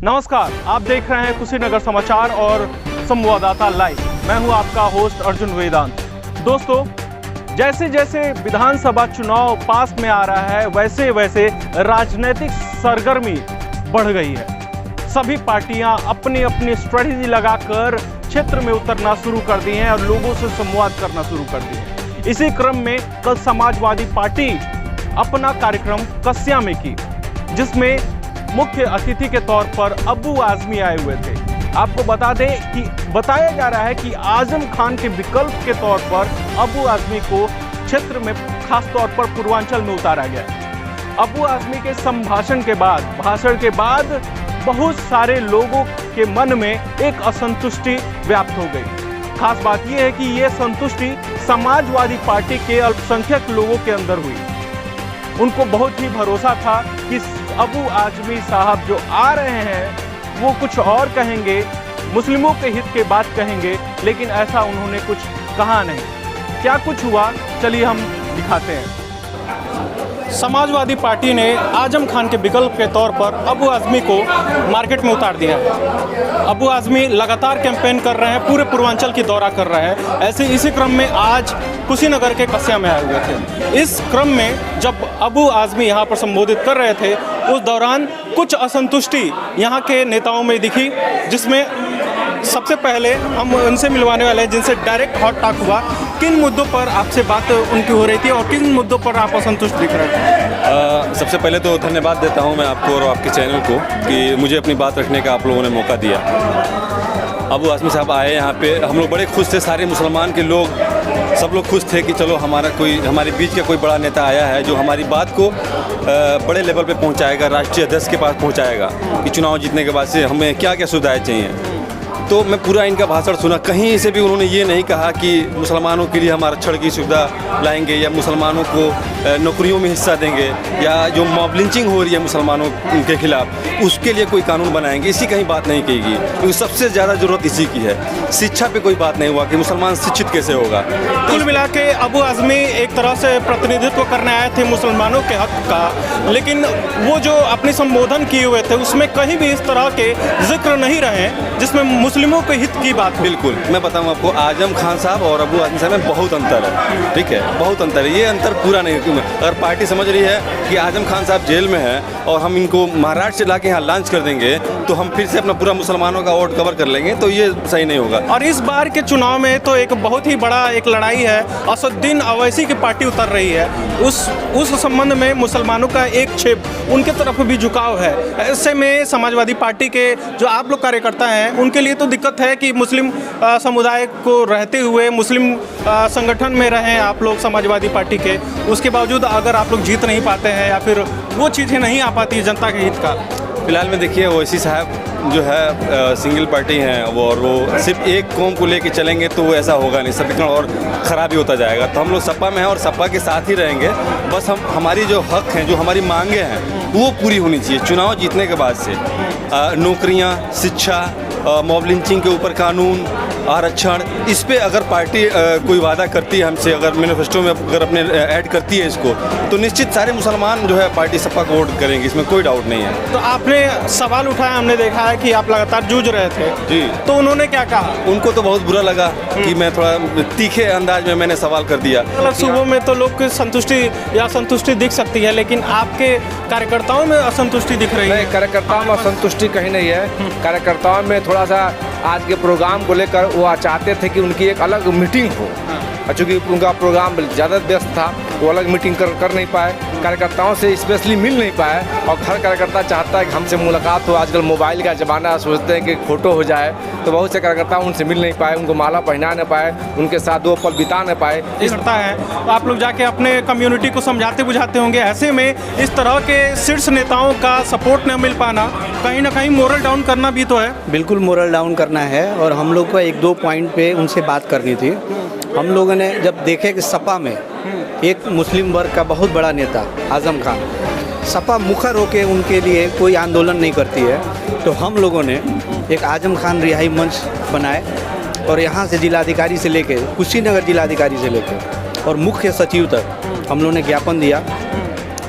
नमस्कार, आप देख रहे हैं कुशीनगर समाचार और संवाददाता लाइव। मैं हूं आपका होस्ट अर्जुन वेदांत। दोस्तों, जैसे जैसे विधानसभा चुनाव पास में आ रहा है वैसे वैसे राजनीतिक सरगर्मी बढ़ गई है। सभी पार्टियां अपनी अपनी स्ट्रेटेजी लगाकर क्षेत्र में उतरना शुरू कर दी हैं और लोगों से संवाद करना शुरू कर दी है। इसी क्रम में कल समाजवादी पार्टी अपना कार्यक्रम कस्या में की, जिसमें मुख्य अतिथि के तौर पर अब्बू आजमी आए हुए थे। आपको बता दें कि बताया जा रहा है कि आजम खान के विकल्प के तौर पर अब्बू आजमी को क्षेत्र में खास तौर पर पूर्वांचल में उतारा गया। अब्बू आजमी के भाषण के बाद बहुत सारे लोगों के मन में एक असंतुष्टि व्याप्त हो गई। खास बात यह है कि यह संतुष्टि समाजवादी पार्टी के अल्पसंख्यक लोगों के अंदर हुई। उनको बहुत ही भरोसा था कि अब्बू आजमी साहब जो आ रहे हैं वो कुछ और कहेंगे, मुस्लिमों के हित के बात कहेंगे, लेकिन ऐसा उन्होंने कुछ कहा नहीं। क्या कुछ हुआ, चलिए हम दिखाते हैं। समाजवादी पार्टी ने आजम खान के विकल्प के तौर पर अब्बू आजमी को मार्केट में उतार दिया। अब्बू आजमी लगातार कैंपेन कर रहे हैं, पूरे पूर्वांचल की दौरा कर रहे हैं। इसी क्रम में आज कुशीनगर के कस्या में आए हुए थे। इस क्रम में जब अब्बू आजमी यहाँ पर संबोधित कर रहे थे, उस दौरान कुछ असंतुष्टि यहाँ के नेताओं में दिखी, जिसमें सबसे पहले हम उनसे मिलवाने वाले हैं जिनसे डायरेक्ट हॉट टॉक हुआ। किन मुद्दों पर आपसे बात उनकी हो रही थी और किन मुद्दों पर आप असंतुष्ट दिख रहे थे? सबसे पहले तो धन्यवाद देता हूं मैं आपको और आपके चैनल को कि मुझे अपनी बात रखने का आप लोगों ने मौका दिया। अब्बू आजमी साहब आए यहाँ पे, हम लोग बड़े खुश थे। सारे मुसलमान के लोग, सब लोग खुश थे कि चलो हमारे बीच का कोई बड़ा नेता आया है जो हमारी बात को बड़े लेवल पे पहुँचाएगा, राष्ट्रीय अध्यक्ष के पास पहुँचाएगा कि चुनाव जीतने के बाद से हमें क्या क्या सुविधाएँ चाहिए। तो मैं पूरा इनका भाषण सुना। कहीं से भी उन्होंने ये नहीं कहा कि मुसलमानों के लिए हम आरक्षण की सुविधा लाएंगे या मुसलमानों को नौकरियों में हिस्सा देंगे या जो मॉब लिंचिंग हो रही है मुसलमानों के खिलाफ उसके लिए कोई कानून बनाएंगे, इसी कहीं बात नहीं कही गई। क्योंकि सबसे ज़्यादा ज़रूरत इसी की है। शिक्षा पे कोई बात नहीं हुआ कि मुसलमान शिक्षित कैसे होगा। कुल मिला के अब्बू आजमी एक तरह से प्रतिनिधित्व करने आए थे मुसलमानों के हक का, लेकिन वो जो अपने संबोधन किए हुए थे उसमें कहीं भी इस तरह के जिक्र नहीं रहे जिसमें मुस्लिमों के हित की बात। बिल्कुल, मैं बताऊं आपको, आजम खान साहब और अब्बू आजमी साहब में बहुत अंतर है। ठीक है, बहुत अंतर है। ये अंतर पूरा नहीं। अगर पार्टी समझ रही है कि आजम खान साहब जेल में हैं और हम इनको महाराष्ट्र से लाके यहाँ लॉन्च कर देंगे तो हम फिर से अपना पूरा मुसलमानों का वोट कवर कर लेंगे, तो ये सही नहीं होगा। और इस बार के चुनाव में तो एक बहुत ही बड़ा एक लड़ाई है। असदुद्दीन अवैसी की पार्टी उतर रही है। उस संबंध में मुसलमानों का एक क्षेप उनके तरफ भी झुकाव है। ऐसे में समाजवादी पार्टी के जो आप लोग कार्यकर्ता हैं उनके लिए तो दिक्कत है कि मुस्लिम समुदाय को रहते हुए मुस्लिम संगठन में रहें आप लोग समाजवादी पार्टी के, उसके बावजूद अगर आप लोग जीत नहीं पाते हैं या फिर वो चीज़ें नहीं आ पाती जनता के हित का। फिलहाल में देखिए, ओवैसी साहब जो है सिंगल पार्टी हैं और वो सिर्फ एक कौम को लेके चलेंगे तो वो ऐसा होगा नहीं, समीकरण और ख़राब ही होता जाएगा। तो हम लोग सपा में हैं और सपा के साथ ही रहेंगे। बस हमारी जो हक हैं, जो हमारी मांगे हैं वो पूरी होनी चाहिए चुनाव जीतने के बाद से। नौकरियाँ, शिक्षा, मॉब लिंचिंग के ऊपर कानून, आरक्षण, इस पे अगर पार्टी कोई वादा करती है हमसे, अगर मैनिफेस्टो में अगर अपने ऐड करती है इसको, तो निश्चित सारे मुसलमान जो है पार्टी सपा को वोट करेंगे, इसमें कोई डाउट नहीं है। तो आपने सवाल उठाया, हमने देखा है कि आप लगातार जूझ रहे थे जी, तो उन्होंने क्या कहा? उनको तो बहुत बुरा लगा कि मैं थोड़ा तीखे अंदाज में मैंने सवाल कर दिया। सुबह में तो लोग संतुष्टि या असंतुष्टि दिख सकती है, लेकिन आपके कार्यकर्ताओं में असंतुष्टि दिख रही है। कार्यकर्ताओं में असंतुष्टि कहीं नहीं है। कार्यकर्ताओं में थोड़ा सा आज के प्रोग्राम को लेकर वो चाहते थे कि उनकी एक अलग मीटिंग हो, चूँकि उनका प्रोग्राम ज़्यादा व्यस्त था, वो अलग मीटिंग कर नहीं पाए, कार्यकर्ताओं से स्पेशली मिल नहीं पाए। और हर कार्यकर्ता चाहता है कि हमसे मुलाकात हो। आजकल मोबाइल का ज़माना, सोचते हैं कि फ़ोटो हो जाए, तो बहुत से कार्यकर्ता उनसे मिल नहीं पाए, उनको माला पहना नहीं पाए, उनके साथ 2 पल बिता नहीं पाए। इस करता है तो आप लोग जाके अपने कम्युनिटी को समझाते बुझाते होंगे। ऐसे में इस तरह के शीर्ष नेताओं का सपोर्ट न मिल पाना कहीं ना कहीं मोरल डाउन करना भी तो है। बिल्कुल मोरल डाउन करना है और हम लोग को 1-2 पॉइंट पे उनसे बात करनी थी। हम लोगों ने जब देखे कि सपा में एक मुस्लिम वर्ग का बहुत बड़ा नेता आजम खान, सपा मुखर होकर उनके लिए कोई आंदोलन नहीं करती है, तो हम लोगों ने एक आजम खान रिहाई मंच बनाए और यहाँ से जिलाधिकारी से लेके कुशीनगर जिलाधिकारी से लेके और मुख्य सचिव तक हम लोगों ने ज्ञापन दिया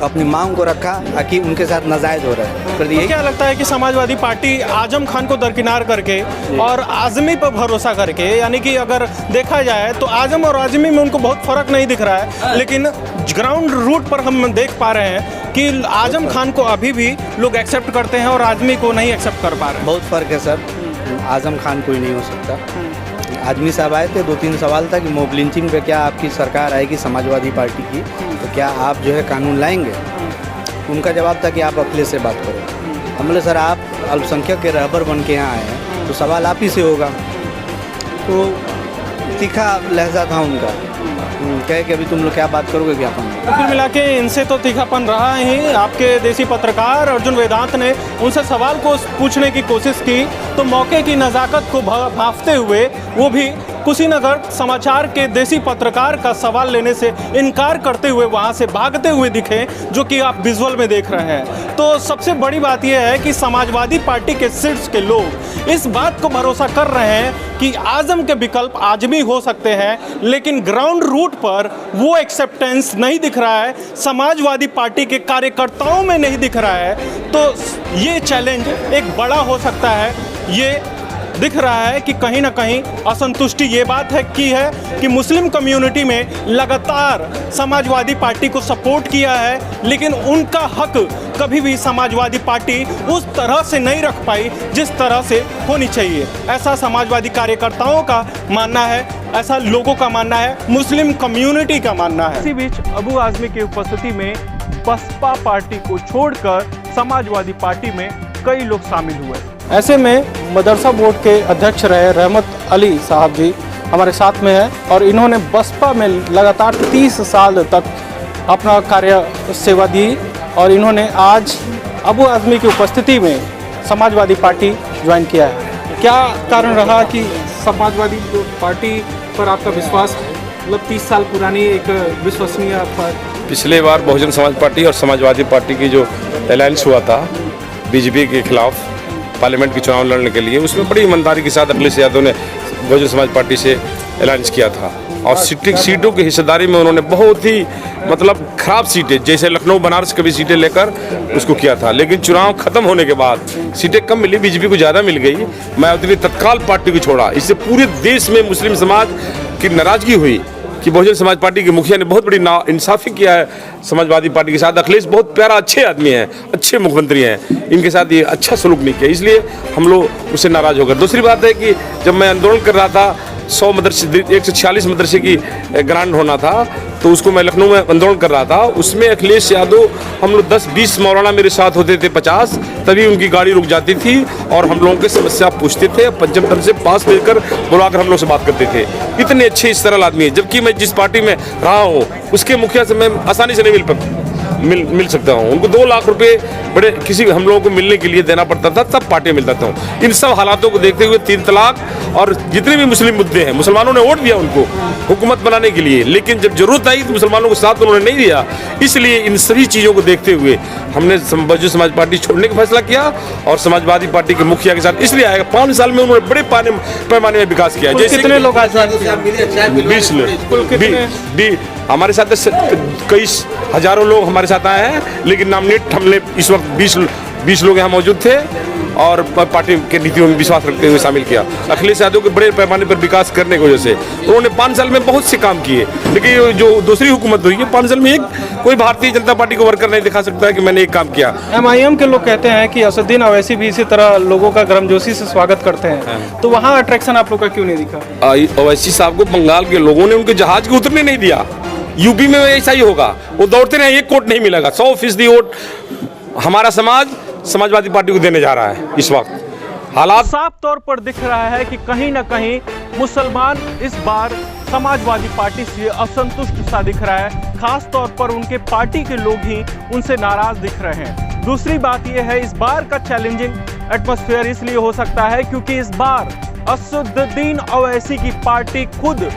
अपनी मांग को रखा कि उनके साथ नाजायज़ हो रहा है। कर दिए। क्या लगता है कि समाजवादी पार्टी आजम खान को दरकिनार करके और आज़मी पर भरोसा करके, यानी कि अगर देखा जाए तो आजम और आज़मी में उनको बहुत फ़र्क नहीं दिख रहा है, लेकिन ग्राउंड रूट पर हम देख पा रहे हैं कि आजम खान को अभी भी लोग एक्सेप्ट करते हैं और आज़मी को नहीं एक्सेप्ट कर पा रहे हैं। बहुत फ़र्क है सर, आज़म खान कोई नहीं हो सकता। आज़मी साहब आए थे, 2-3 सवाल था कि मॉब लिंचिंग पे क्या आपकी सरकार आएगी समाजवादी पार्टी की, तो क्या आप जो है कानून लाएंगे? उनका जवाब था कि आप अखिलेश से बात करो। हम बोले सर आप अल्पसंख्यक के रहबर बन के यहाँ आए हैं तो सवाल आप ही से होगा। तो तीखा लहजा था उनका, कहे कि अभी तुम लोग क्या बात करोगे क्या अपन। तो कुल मिला के इनसे तो तीखापन रहा ही। आपके देसी पत्रकार अर्जुन वेदांत ने उनसे सवाल को पूछने की कोशिश की तो मौके की नज़ाकत को भांफते हुए वो भी कुशीनगर समाचार के देसी पत्रकार का सवाल लेने से इनकार करते हुए वहां से भागते हुए दिखे, जो कि आप विजुअल में देख रहे हैं। तो सबसे बड़ी बात यह है कि समाजवादी पार्टी के शीर्ष के लोग इस बात को भरोसा कर रहे हैं कि आजम के विकल्प आजमी हो सकते हैं, लेकिन ग्राउंड रूट पर वो एक्सेप्टेंस नहीं दिख रहा है, समाजवादी पार्टी के कार्यकर्ताओं में नहीं दिख रहा है। तो ये चैलेंज एक बड़ा हो सकता है। ये दिख रहा है कि कहीं ना कहीं असंतुष्टि ये बात है कि मुस्लिम कम्युनिटी में लगातार समाजवादी पार्टी को सपोर्ट किया है, लेकिन उनका हक कभी भी समाजवादी पार्टी उस तरह से नहीं रख पाई जिस तरह से होनी चाहिए। ऐसा समाजवादी कार्यकर्ताओं का मानना है, ऐसा लोगों का मानना है, मुस्लिम कम्युनिटी का मानना है। इसी बीच अबू आज़मी की उपस्थिति में बसपा पार्टी को छोड़कर समाजवादी पार्टी में कई लोग शामिल हुए। ऐसे में मदरसा बोर्ड के अध्यक्ष रहे रहमत अली साहब जी हमारे साथ में हैं और इन्होंने बसपा में लगातार 30 साल तक अपना कार्य सेवा दी और इन्होंने आज अबू आज़मी की उपस्थिति में समाजवादी पार्टी ज्वाइन किया है। क्या कारण रहा कि समाजवादी पार्टी पर आपका विश्वास, मतलब 30 साल पुरानी एक विश्वसनीय पिछले बार बहुजन समाज पार्टी और समाजवादी पार्टी की जो अलायंस हुआ था बीजेपी के खिलाफ पार्लियामेंट के चुनाव लड़ने के लिए, उसमें बड़ी ईमानदारी के साथ अखिलेश यादव ने बहुजन समाज पार्टी से अलायंस किया था और सीटों की हिस्सेदारी में उन्होंने बहुत ही मतलब खराब सीटें, जैसे लखनऊ बनारस की भी सीटें लेकर उसको किया था। लेकिन चुनाव खत्म होने के बाद सीटें कम मिली, बीजेपी को ज़्यादा मिल गई। मायावती ने तत्काल पार्टी को छोड़ा। इससे पूरे देश में मुस्लिम समाज की नाराजगी हुई कि बहुजन समाज पार्टी के मुखिया ने बहुत बड़ी नाइंसाफ़ी किया है समाजवादी पार्टी के साथ। अखिलेश बहुत प्यारा अच्छे आदमी हैं, अच्छे मुख्यमंत्री हैं, इनके साथ ये अच्छा सलूक नहीं किया, इसलिए हम लोग उससे नाराज़ हो गए। दूसरी बात है कि जब मैं आंदोलन कर रहा था 100 मदरसे 146 मदरसे की ग्रांट होना था, तो उसको मैं लखनऊ में आंदोलन कर रहा था। उसमें अखिलेश यादव हम लोग 10-20 मौलाना मेरे साथ होते थे 50, तभी उनकी गाड़ी रुक जाती थी और हम लोगों की समस्या पूछते थे, पंचम तन से पास लेकर बुलाकर हम लोग से बात करते थे। इतने अच्छे सरल आदमी है, जबकि मैं जिस पार्टी में रहा हूँ उसके मुखिया से मैं आसानी से नहीं मिल सकता हूँ। उनको 2 लाख रुपए बड़े किसी हम लोगों को मिलने के लिए देना पड़ता था, तब पार्टी मिलता था। इन सब हालातों को देखते हुए 3 तलाक और जितने भी मुस्लिम मुद्दे हैं, मुसलमानों ने वोट दिया उनको हुकूमत बनाने के लिए, लेकिन जब जरूरत आई तो मुसलमानों को साथ उन्होंने नहीं दिया। इसलिए इन सभी चीज़ों को देखते हुए हमने बहुजन समाज पार्टी छोड़ने का फैसला किया और समाजवादी पार्टी के मुखिया के साथ इसलिए आएगा। 5 साल में उन्होंने बड़े पैमाने में विकास किया। जैसे कितने लोग 20 लोग हमारे साथ, कई हजारों लोग हमारे साथ आए हैं, लेकिन नॉमिनेट हमने इस वक्त 20 लोग यहाँ मौजूद थे और पार्टी के नीतियों में विश्वास रखते हुए शामिल किया। अखिलेश यादव के बड़े पैमाने पर विकास करने की वजह से उन्होंने 5 साल में बहुत से काम किए, लेकिन जो दूसरी हुकूमत हुई है 5 साल में एक कोई भारतीय जनता पार्टी को वर्कर नहीं दिखा सकता है कि मैंने एक काम किया। MIM के लोग कहते हैं कि असदुद्दीन अवैसी भी इसी तरह लोगों का गर्मजोशी से स्वागत करते हैं, तो वहाँ अट्रैक्शन आप लोग का क्यों नहीं दिखा? अवैसी साहब को बंगाल के लोगों ने उनके जहाज को उतरने नहीं दिया। यूपी में ऐसा ही होगा, वो दौड़ते रहे, एक वोट नहीं मिलेगा। 100% वोट हमारा समाजवादी पार्टी को देने जा रहा है। इस वक्त हालात साफ तौर पर दिख रहा है कि कहीं ना कहीं मुसलमान इस बार समाजवादी पार्टी से असंतुष्ट सा दिख रहा है, खास तौर पर उनके पार्टी के लोग ही उनसे नाराज दिख रहे हैं। दूसरी बात यह है, इस बार का चैलेंजिंग एटमॉस्फेयर इसलिए हो सकता है क्योंकि इस बार असदुद्दीन अवैसी की पार्टी खुद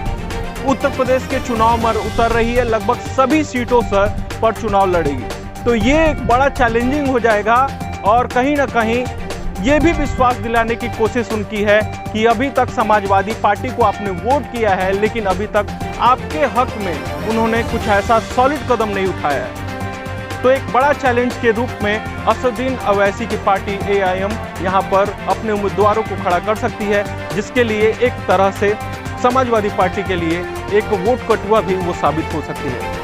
उत्तर प्रदेश के चुनाव में उतर रही है, लगभग सभी सीटों पर चुनाव लड़ेगी। तो ये एक बड़ा चैलेंजिंग हो जाएगा और कहीं ना कहीं ये भी विश्वास दिलाने की कोशिश उनकी है कि अभी तक समाजवादी पार्टी को आपने वोट किया है, लेकिन अभी तक आपके हक में उन्होंने कुछ ऐसा सॉलिड कदम नहीं उठाया है। तो एक बड़ा चैलेंज के रूप में असदुद्दीन अवैसी की पार्टी AIM यहाँ पर अपने उम्मीदवारों को खड़ा कर सकती है, जिसके लिए एक तरह से समाजवादी पार्टी के लिए एक वोट कटुआ भी वो साबित हो सकती है।